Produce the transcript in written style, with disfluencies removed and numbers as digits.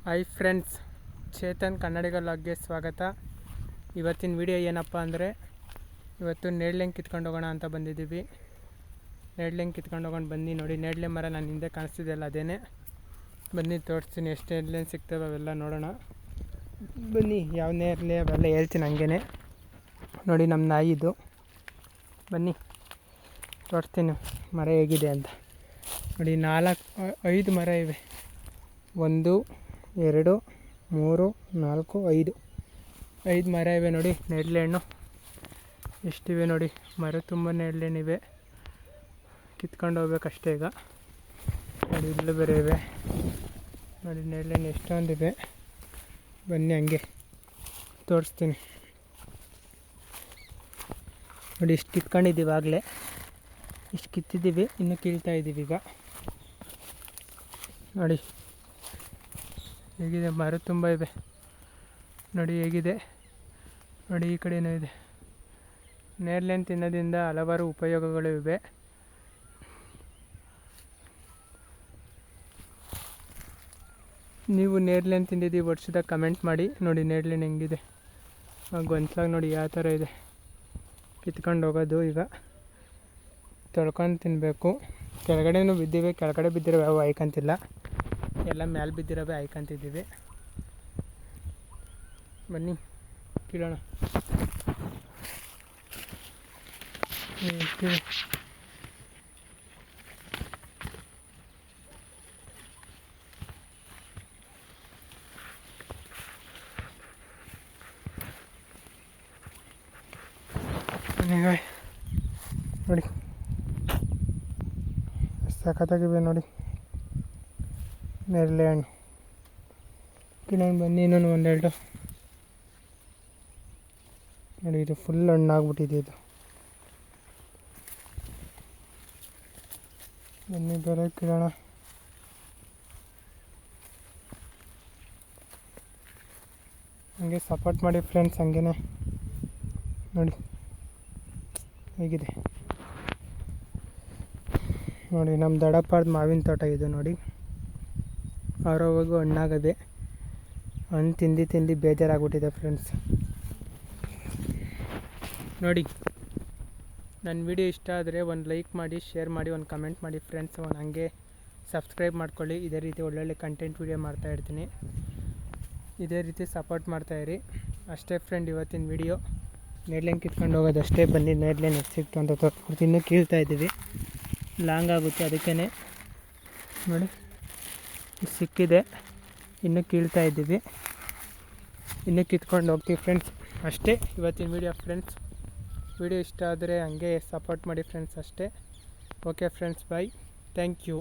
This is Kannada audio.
ಹಾಯ್ ಫ್ರೆಂಡ್ಸ್, ಚೇತನ್ ಕನ್ನಡಿಗ ಲಾಗ್ಗೆ ಸ್ವಾಗತ. ಇವತ್ತಿನ ವಿಡಿಯೋ ಏನಪ್ಪ ಅಂದರೆ, ಇವತ್ತು ನೇಡ್ಲೆಂಗೆ ಕಿತ್ಕೊಂಡು ಹೋಗೋಣ ಅಂತ ಬಂದಿದ್ದೀವಿ. ನೇಡ್ಲೆಂಗೆ ಕಿತ್ಕೊಂಡು ಹೋಗೋಣ ಬನ್ನಿ. ನೋಡಿ, ನೇಡ್ಲೆ ಮರ ನಾನು ಹಿಂದೆ ಕಾಣಿಸ್ತಿದೆಯಲ್ಲ ಅದೇನೆ. ಬನ್ನಿ ತೋರಿಸ್ತೀನಿ, ಎಷ್ಟು ನೇಡ್ಲೆಂಗೆ ಸಿಗ್ತವೆ ಅವೆಲ್ಲ ನೋಡೋಣ ಬನ್ನಿ. ಯಾವ ನೇಡ್ಲೆ ಅವೆಲ್ಲ ಹೇಳ್ತೀನಿ ಹಂಗೇ. ನೋಡಿ, ನಮ್ಮ ನಾಯಿದು. ಬನ್ನಿ ತೋರಿಸ್ತೀನಿ ಮರ ಹೇಗಿದೆ ಅಂತ. ನೋಡಿ, 5 ಮರ ಇವೆ. 1 2 3 4 5 ಮರ ಇವೆ. ನೋಡಿ, ನೇಡ್ಲೆ ಹಣ್ಣು ಎಷ್ಟಿವೆ ನೋಡಿ. ಮರ ತುಂಬ ನೇಡ್ಲೆ ಹಣ್ಣಿವೆ. ಕಿತ್ಕೊಂಡು ಹೋಗ್ಬೇಕಷ್ಟೇ ಈಗ. ನೋಡಿ, ಇಲ್ಲೂ ಬೇರೆ ಇವೆ. ನೋಡಿ, ನೇಡ್ಲೆ ಹಣ್ಣು ಎಷ್ಟೊಂದಿವೆ. ಬನ್ನಿ ಹಂಗೆ ತೋರಿಸ್ತೀನಿ. ನೋಡಿ, ಇಷ್ಟು ಕಿತ್ಕೊಂಡಿದ್ದೀವಿ ಆಗಲೇ. ಇಷ್ಟು ಕಿತ್ತಿದ್ದೀವಿ, ಇನ್ನೂ ಕೀಳ್ತಾ ಇದ್ದೀವಿ ಈಗ. ನೋಡಿ ಹೇಗಿದೆ, ಮರ ತುಂಬ ಇವೆ. ನೋಡಿ ಹೇಗಿದೆ. ನೋಡಿ, ಈ ಕಡೆಯೂ ಇದೆ. ನೇಡ್ಲೆ ಹಣ್ಣು ತಿನ್ನೋದ್ರಿಂದ ಹಲವಾರು ಉಪಯೋಗಗಳು ಇವೆ. ನೀವು ನೇಡ್ಲೆ ಹಣ್ಣು ತಿಂದಿದ್ದೀವಿ ವರ್ಷದಾಗ ಕಮೆಂಟ್ ಮಾಡಿ. ನೋಡಿ, ನೇಡ್ಲೆ ಹಣ್ಣು ಹೆಂಗಿದೆ. ಗೊಂತ್ಲಾಗ ನೋಡಿ ಯಾವ ಥರ ಇದೆ. ಕಿತ್ಕೊಂಡು ಹೋಗೋದು ಈಗ. ತೊಳ್ಕೊಂಡು ತಿನ್ನಬೇಕು. ಕೆಳಗಡೆನೂ ಬಿದ್ದಿವೆ. ಕೆಳಗಡೆ ಬಿದ್ದಿರೋ ಯಾವ ಆಯ್ಕೊಂತಿಲ್ಲ, ಎಲ್ಲ ಮ್ಯಾಲೆ ಬಿದ್ದಿರೋವೆ ಆಯ್ಕೊಂತಿದ್ದೀವಿ. ಬನ್ನಿ ಕೀಳೋಣ. ನೋಡಿ, ಸಖತ್ತಾಗಿವೆ ನೋಡಿ ನೇರಳೆ ಹಣ್ಣು. ಕಿಲೋನು ಬನ್ನಿ, ಇನ್ನೊಂದು 1-2. ನೋಡಿ, ಇದು ಫುಲ್ ಹಣ್ಣಾಗ್ಬಿಟ್ಟಿದೆ ಇದು. ಬನ್ನಿ ಬೇರೆ ಕಿಲೋಣ. ಹಂಗೆ ಸಪೋರ್ಟ್ ಮಾಡಿ ಫ್ರೆಂಡ್ಸ್, ಹಂಗೇ ನೋಡಿ ಹೇಗಿದೆ. ನೋಡಿ, ನಮ್ಮ ದಡಪ್ಪಾರ್ದು ಮಾವಿನ ತೋಟ ಇದು. ನೋಡಿ, ಅವರವಾಗೂ ಹಣ್ಣಾಗದೆ. ಹಣ್ಣು ತಿಂದು ಬೇಜಾರಾಗ್ಬಿಟ್ಟಿದೆ ಫ್ರೆಂಡ್ಸ್. ನೋಡಿ, ನನ್ನ ವಿಡಿಯೋ ಇಷ್ಟ ಆದರೆ ಒಂದು ಲೈಕ್ ಮಾಡಿ, ಶೇರ್ ಮಾಡಿ, ಒಂದು ಕಮೆಂಟ್ ಮಾಡಿ ಫ್ರೆಂಡ್ಸ್. ಹಂಗೆ ಸಬ್ಸ್ಕ್ರೈಬ್ ಮಾಡ್ಕೊಳ್ಳಿ. ಇದೇ ರೀತಿ ಒಳ್ಳೊಳ್ಳೆ ಕಂಟೆಂಟ್ ವಿಡಿಯೋ ಮಾಡ್ತಾಯಿರ್ತೀನಿ. ಇದೇ ರೀತಿ ಸಪೋರ್ಟ್ ಮಾಡ್ತಾಯಿರಿ ಅಷ್ಟೇ ಫ್ರೆಂಡ್. ಇವತ್ತಿನ ವಿಡಿಯೋ ನೇಡ್ಲೆಂಗೆ ಕಿತ್ಕೊಂಡು ಹೋಗೋದಷ್ಟೇ. ಬನ್ನಿ, ನೇಡ್ಲೆ ಎಷ್ಟು ಸಿಕ್ತು ಅಂತ ತೋರಿಸ್ಬಿಡ್ತೀನಿ. ಇನ್ನೂ ಕೀಳ್ತಾ ಇದ್ದೀವಿ, ಲಾಂಗ್ ಆಗುತ್ತೆ ಅದಕ್ಕೇ. ನೋಡಿ, ಸಿಕ್ಕಿದೆ, ಇನ್ನೂ ಕೀಳ್ತಾ ಇದ್ದೀವಿ. ಇನ್ನೂ ಕಿತ್ಕೊಂಡು ಹೋಗ್ತೀವಿ ಫ್ರೆಂಡ್ಸ್. ಅಷ್ಟೇ ಇವತ್ತಿನ ವಿಡಿಯೋ ಫ್ರೆಂಡ್ಸ್. ವಿಡಿಯೋ ಇಷ್ಟ ಆದರೆ ಹಂಗೆ ಸಪೋರ್ಟ್ ಮಾಡಿ ಫ್ರೆಂಡ್ಸ್ ಅಷ್ಟೇ. Okay friends, bye. Thank you.